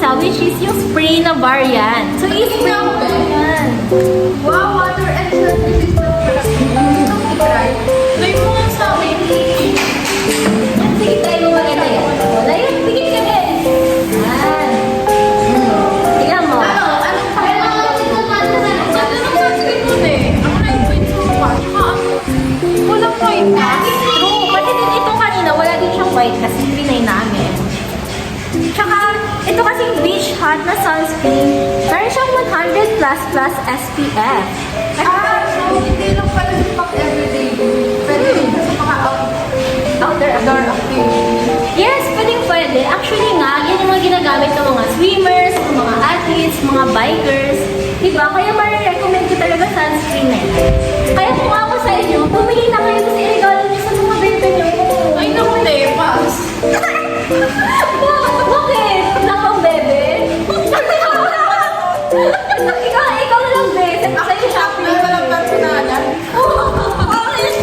isa, which is yung spray na variant. So, i-spray mo yan. Wow, water and sun resistant pala. Ito, right? Like mo nga sa amin. Sige, try mo maganda yan. Wala yun, tigil ka din. Yan. Tignan mo. Anong pakailangan ito natin? Ano nang sasagot mo eh? Ako na yung points mo pa. Tsaka walang point na. True, kasi din itong kanina, wala din siyang white kasi trinay namin. Tsaka, ito kasing Beach Hot na sunscreen, meron siyang 100 plus SPF. So hindi lang pala yung pang everyday. Pwede rin sa mga outdoor activity. Yes, pwede. Actually nga, yan yung mga ginagamit ng mga swimmers, ng mga athletes, mga bikers. Diba? Kaya marirecommend ko talaga sunscreen na yan. Kaya kung ako sa inyo, pumili na kayo kasi regalo niyo sa mga bebe niyo. Ay, naku, pass. Bakit? Wala pang bebe? ikaw lang, be. Send ko sa'yo shopping. Ay, walang personalan. Bakit?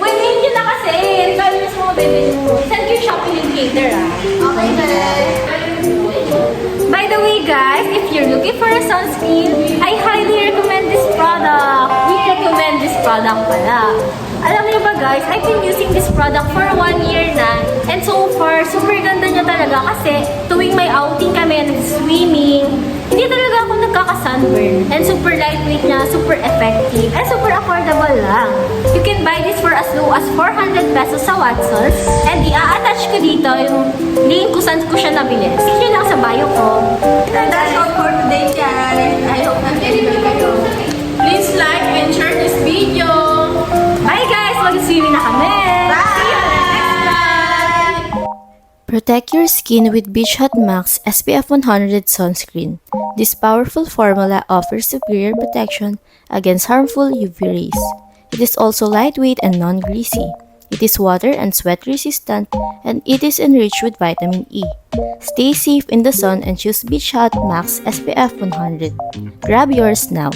Wait yun na kasi. Regalo niyo sa mga bebe niyo. Send ko yung shopping link later, ah. Okay, guys. By the way, guys, if you're looking for a sunscreen, I highly recommend this product. We recommend this product pala. Alam niyo ba, guys, I've been using this product for 1 year na. And so far, super ganda niya talaga kasi tuwing may outing kami, swimming, hindi talaga ako nagkaka-sunburn. And super lightweight niya, super effective, and super affordable lang. You can buy this for as low as 400 pesos sa Watsons. And i-attach ko dito yung link kung saan ko siya nabili. Click nyo lang sa bio ko. And that's all for today, guys. I hope nag-enjoy kayo. Please like and share this video. Bye, guys! Mag-swimming na kami! See you next time! Protect your skin with Beach Hot Max SPF 100 sunscreen. This powerful formula offers superior protection against harmful UV rays. It is also lightweight and non-greasy. It is water and sweat resistant, and it is enriched with vitamin E. Stay safe in the sun and choose Beach Hot Max SPF 100. Grab yours now.